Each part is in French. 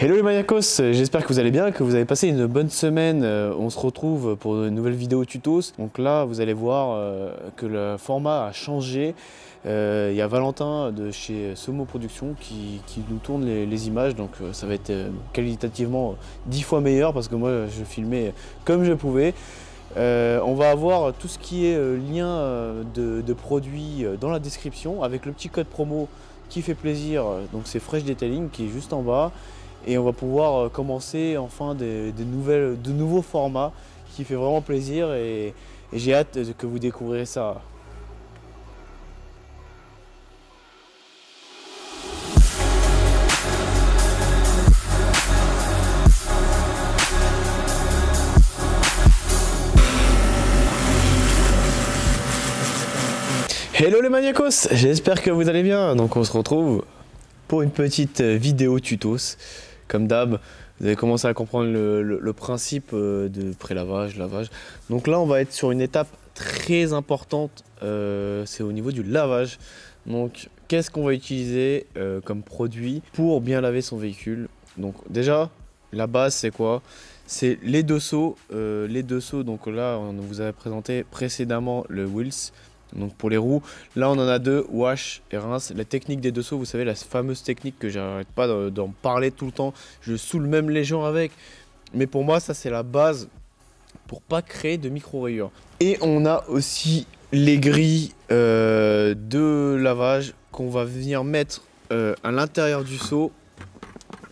Hello les maniacos, j'espère que vous allez bien, que vous avez passé une bonne semaine. On se retrouve pour une nouvelle vidéo tutos. Donc là, vous allez voir que le format a changé. Il y a Valentin de chez Somo Production qui nous tourne les images. Donc ça va être qualitativement 10 fois meilleur parce que moi je filmais comme je pouvais. On va avoir tout ce qui est lien de produits dans la description avec le petit code promo qui fait plaisir. Donc c'est Fresh Detailing qui est juste en bas. Et on va pouvoir commencer enfin de nouveaux formats qui fait vraiment plaisir et j'ai hâte que vous découvrirez ça. Hello les maniacos, j'espère que vous allez bien. Donc on se retrouve pour une petite vidéo tutos. Comme d'hab, vous avez commencé à comprendre le principe de pré-lavage, lavage. Donc là, on va être sur une étape très importante, c'est au niveau du lavage. Donc, qu'est-ce qu'on va utiliser comme produit pour bien laver son véhicule? Donc déjà, la base, c'est quoi? C'est les deux seaux. Donc là, on vous avait présenté précédemment le Wills. Donc pour les roues, là on en a deux, wash et rince. La technique des deux seaux, vous savez, la fameuse technique que j'arrête pas d'en parler tout le temps. Je saoule même les gens avec. Mais pour moi, ça c'est la base pour pas créer de micro-rayures. Et on a aussi les grilles de lavage qu'on va venir mettre à l'intérieur du seau.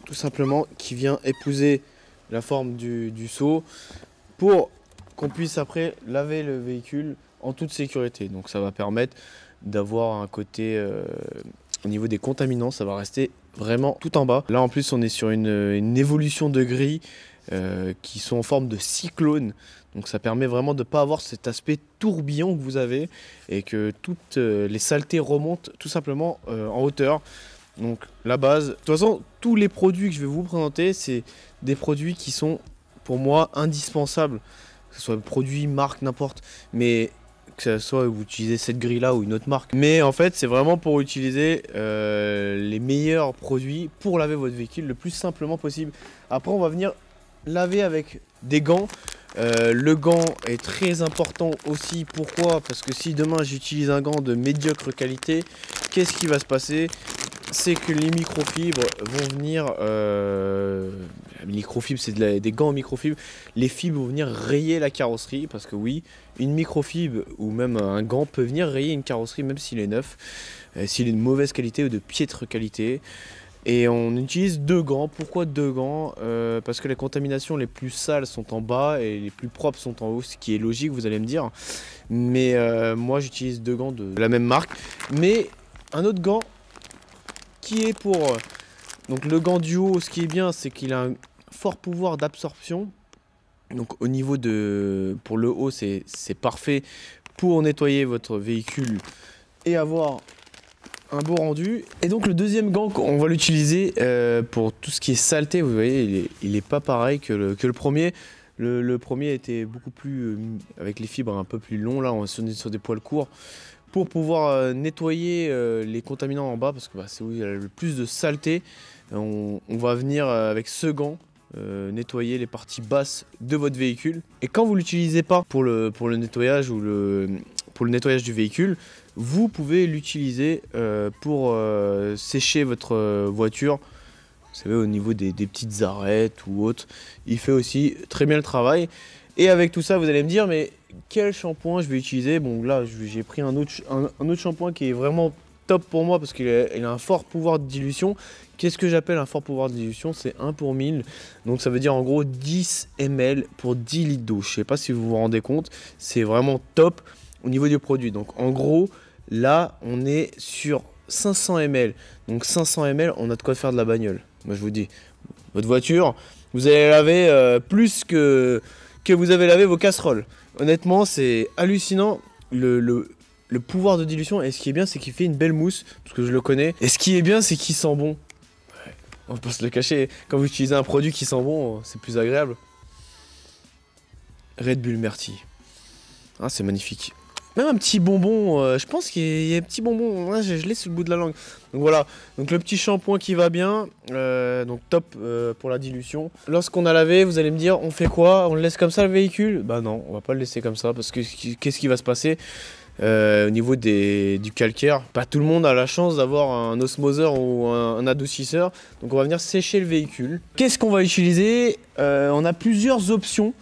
Tout simplement, qui vient épouser la forme du seau pour qu'on puisse après laver le véhicule en toute sécurité. Donc ça va permettre d'avoir un côté au niveau des contaminants, ça va rester vraiment tout en bas. Là en plus on est sur une évolution de grilles qui sont en forme de cyclone. Donc ça permet vraiment de ne pas avoir cet aspect tourbillon que vous avez et que toutes les saletés remontent tout simplement en hauteur. Donc la base, de toute façon tous les produits que je vais vous présenter, c'est des produits qui sont pour moi indispensables. Que ce soit produit, marque, n'importe, mais que ce soit vous utilisez cette grille là ou une autre marque. Mais en fait c'est vraiment pour utiliser les meilleurs produits pour laver votre véhicule le plus simplement possible. Après on va venir laver avec des gants. Le gant est très important aussi. Pourquoi? Parce que si demain j'utilise un gant de médiocre qualité, qu'est-ce qui va se passer? C'est que les microfibres vont venir, c'est des gants en microfibres, les fibres vont venir rayer la carrosserie, parce que oui, une microfibre ou même un gant peut venir rayer une carrosserie même s'il est neuf, s'il est de mauvaise qualité ou de piètre qualité. Et on utilise deux gants. Pourquoi deux gants? Parce que les contaminations les plus sales sont en bas et les plus propres sont en haut, ce qui est logique, vous allez me dire. Mais moi j'utilise deux gants de la même marque. Mais un autre gant qui est pour donc le gant du haut, ce qui est bien c'est qu'il a un fort pouvoir d'absorption. Donc au niveau de pour le haut c'est parfait pour nettoyer votre véhicule et avoir un beau rendu. Et donc le deuxième gant on va l'utiliser pour tout ce qui est saleté. Vous voyez il est pas pareil que le premier. Le premier était beaucoup plus avec les fibres un peu plus longs. Là on est sur des poils courts pour pouvoir nettoyer les contaminants en bas, parce que c'est où il y a le plus de saleté. On va venir avec ce gant nettoyer les parties basses de votre véhicule. Et quand vous l'utilisez pas pour le nettoyage ou pour le nettoyage du véhicule, vous pouvez l'utiliser pour sécher votre voiture. Vous savez, au niveau des petites arêtes ou autres, il fait aussi très bien le travail. Et avec tout ça, vous allez me dire, mais quel shampoing je vais utiliser? Bon, là, j'ai pris un autre shampoing qui est vraiment top pour moi parce qu'il a un fort pouvoir de dilution. Qu'est-ce que j'appelle un fort pouvoir de dilution? C'est 1 pour 1000. Donc, ça veut dire en gros 10 ml pour 10 litres d'eau. Je ne sais pas si vous vous rendez compte. C'est vraiment top au niveau du produit. Donc, en gros, là, on est sur 500 ml. Donc, 500 ml, on a de quoi faire de la bagnole. Moi, je vous dis, votre voiture, vous allez laver plus que vous avez lavé vos casseroles. Honnêtement, c'est hallucinant le pouvoir de dilution. Et ce qui est bien, c'est qu'il fait une belle mousse, parce que je le connais. Et ce qui est bien, c'est qu'il sent bon. Ouais, on va pas se le cacher. Quand vous utilisez un produit qui sent bon, c'est plus agréable. Red Bull Myrtille. Ah, c'est magnifique. même un petit bonbon, je pense qu'il y a un petit bonbon, ouais, je l'ai sur le bout de la langue. Donc voilà, donc le petit shampoing qui va bien, donc top pour la dilution. Lorsqu'on a lavé, vous allez me dire, on fait quoi? On le laisse comme ça le véhicule? Bah non, on va pas le laisser comme ça parce que qu'est-ce qui va se passer au niveau du calcaire? Pas tout le monde a la chance d'avoir un osmoseur ou un adoucisseur, donc on va venir sécher le véhicule. Qu'est-ce qu'on va utiliser? On a plusieurs options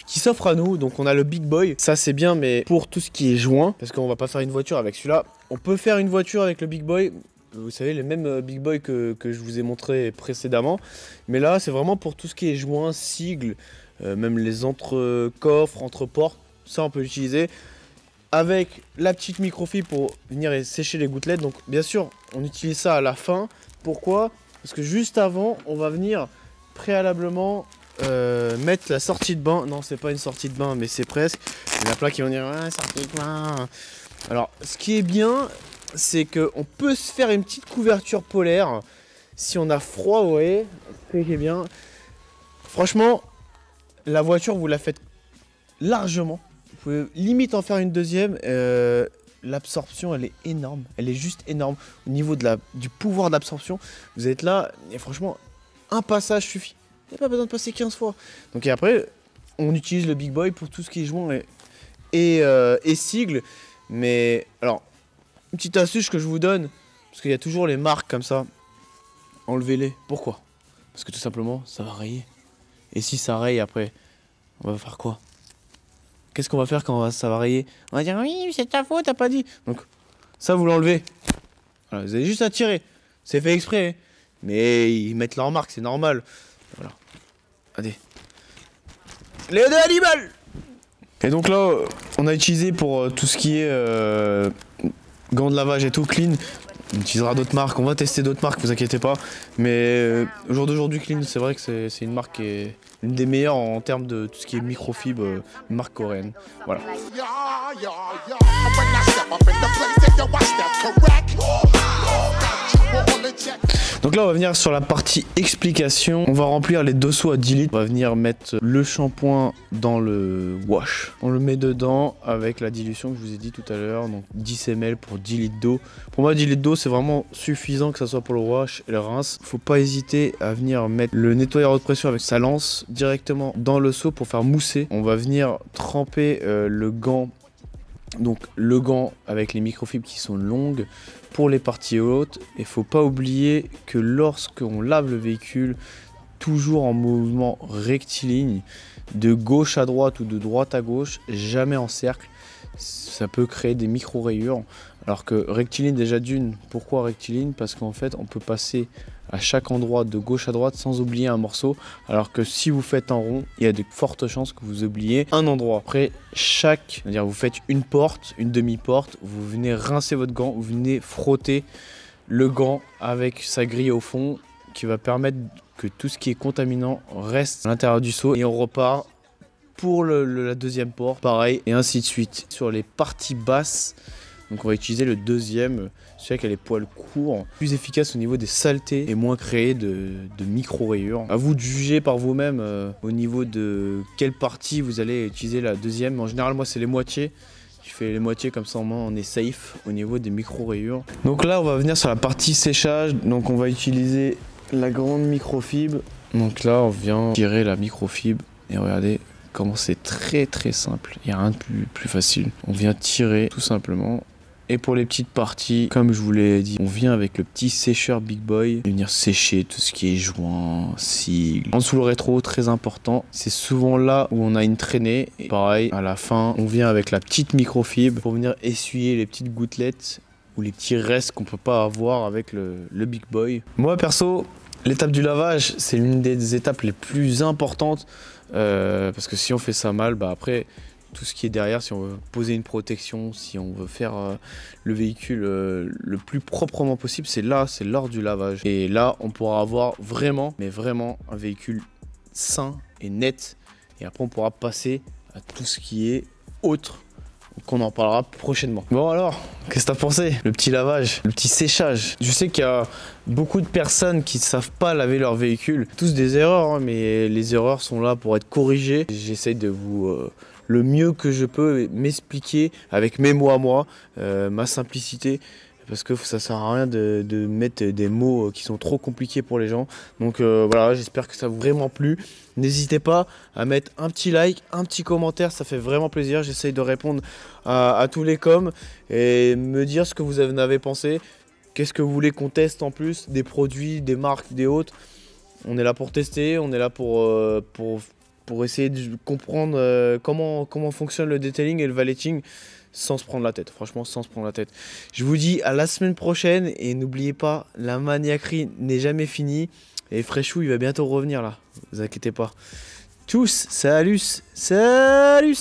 qui s'offre à nous. Donc on a le Big Boy, ça c'est bien, mais pour tout ce qui est joint, parce qu'on va pas faire une voiture avec celui-là. On peut faire une voiture avec le Big Boy, vous savez, les mêmes Big Boy que je vous ai montré précédemment, mais là c'est vraiment pour tout ce qui est joint, sigle, même les entre-coffres, entre-portes, ça on peut l'utiliser avec la petite microfibre pour venir sécher les gouttelettes. Donc bien sûr on utilise ça à la fin. Pourquoi? Parce que juste avant on va venir préalablement mettre la sortie de bain. Non, c'est pas une sortie de bain, mais c'est presque. Il y en a plein qui vont dire ouais, sortie de bain. Alors, ce qui est bien, c'est qu'on peut se faire une petite couverture polaire si on a froid, vous voyez. C'est ce qui est bien. Franchement, la voiture, vous la faites largement. Vous pouvez limite en faire une deuxième. L'absorption, elle est énorme. Elle est juste énorme. Au niveau du pouvoir d'absorption, vous êtes là, et franchement, un passage suffit. Il n'y a pas besoin de passer 15 fois. Donc et après, on utilise le Big Boy pour tout ce qui est joint et sigle. Mais alors, une petite astuce que je vous donne, parce qu'il y a toujours les marques comme ça, enlevez-les. Pourquoi? Parce que tout simplement, ça va rayer. Et si ça raye après, on va faire quoi? Qu'est-ce qu'on va faire quand ça va rayer? On va dire oui, c'est ta faute, t'as pas dit. Donc ça, vous l'enlevez. Voilà, vous avez juste à tirer. C'est fait exprès. Hein. Mais ils mettent leur marque, c'est normal. Voilà. Allez. Les deux animaux. Et donc là, on a utilisé pour tout ce qui est gants de lavage et tout, Clean. On utilisera d'autres marques, on va tester d'autres marques, vous inquiétez pas. Mais au jour d'aujourd'hui, Clean, c'est vrai que c'est une marque qui est une des meilleures en termes de tout ce qui est microfibre, une marque coréenne. Voilà. Donc là on va venir sur la partie explication. On va remplir les 2 seaux à 10 litres. On va venir mettre le shampoing dans le wash. On le met dedans avec la dilution que je vous ai dit tout à l'heure. Donc 10 ml pour 10 litres d'eau. Pour moi 10 litres d'eau c'est vraiment suffisant, que ce soit pour le wash et le rince. Faut pas hésiter à venir mettre le nettoyeur haute pression avec sa lance directement dans le seau pour faire mousser. On va venir tremper le gant. Donc le gant avec les microfibres qui sont longues pour les parties hautes. Et faut pas oublier que lorsqu'on lave le véhicule, toujours en mouvement rectiligne, de gauche à droite ou de droite à gauche, jamais en cercle, ça peut créer des micro rayures. Alors que rectiligne déjà d'une, pourquoi rectiligne? Parce qu'en fait on peut passer à chaque endroit de gauche à droite sans oublier un morceau, alors que si vous faites en rond, il y a de fortes chances que vous oubliez un endroit. Après c'est-à-dire vous faites une porte, une demi-porte, vous venez rincer votre gant, vous venez frotter le gant avec sa grille au fond qui va permettre que tout ce qui est contaminant reste à l'intérieur du seau, et on repart pour la deuxième porte, pareil, et ainsi de suite. Sur les parties basses, donc on va utiliser le deuxième, celui qui a les poils courts, plus efficace au niveau des saletés et moins créer de micro-rayures. À vous de juger par vous-même au niveau de quelle partie vous allez utiliser la deuxième. En général, moi c'est les moitiés. Je fais les moitiés comme ça, au moins on est safe au niveau des micro-rayures. Donc là on va venir sur la partie séchage, donc on va utiliser la grande microfibre. Donc là on vient tirer la microfibre et regardez comment c'est très simple, il n'y a rien de plus facile. On vient tirer tout simplement. Et pour les petites parties, comme je vous l'ai dit, on vient avec le petit sécheur Big Boy et venir sécher tout ce qui est joint, sigle. En dessous le rétro, très important, c'est souvent là où on a une traînée. Et pareil, à la fin, on vient avec la petite microfibre pour venir essuyer les petites gouttelettes ou les petits restes qu'on peut pas avoir avec le Big Boy. Moi perso, l'étape du lavage, c'est l'une des étapes les plus importantes parce que si on fait ça mal, bah après tout ce qui est derrière, si on veut poser une protection, si on veut faire le véhicule le plus proprement possible, c'est lors du lavage. Et là, on pourra avoir vraiment, mais vraiment, un véhicule sain et net. Et après, on pourra passer à tout ce qui est autre, qu'on en parlera prochainement. Bon alors, qu'est-ce que t'as pensé? Le petit lavage, le petit séchage. Je sais qu'il y a beaucoup de personnes qui ne savent pas laver leur véhicule. Tous des erreurs, hein, mais les erreurs sont là pour être corrigées. J'essaye de vous le mieux que je peux m'expliquer avec mes mots à moi, ma simplicité. Parce que ça sert à rien de mettre des mots qui sont trop compliqués pour les gens. Donc voilà, j'espère que ça vous a vraiment plu. N'hésitez pas à mettre un petit like, un petit commentaire, ça fait vraiment plaisir. J'essaye de répondre à tous les coms et me dire ce que vous en avez pensé. Qu'est-ce que vous voulez qu'on teste en plus, des produits, des marques, des autres. On est là pour tester, on est là pour essayer de comprendre comment fonctionne le detailing et le valeting sans se prendre la tête, franchement sans se prendre la tête. Je vous dis à la semaine prochaine et n'oubliez pas, la maniaquerie n'est jamais finie et Freshou il va bientôt revenir là, vous inquiétez pas. Tous, salut, salut.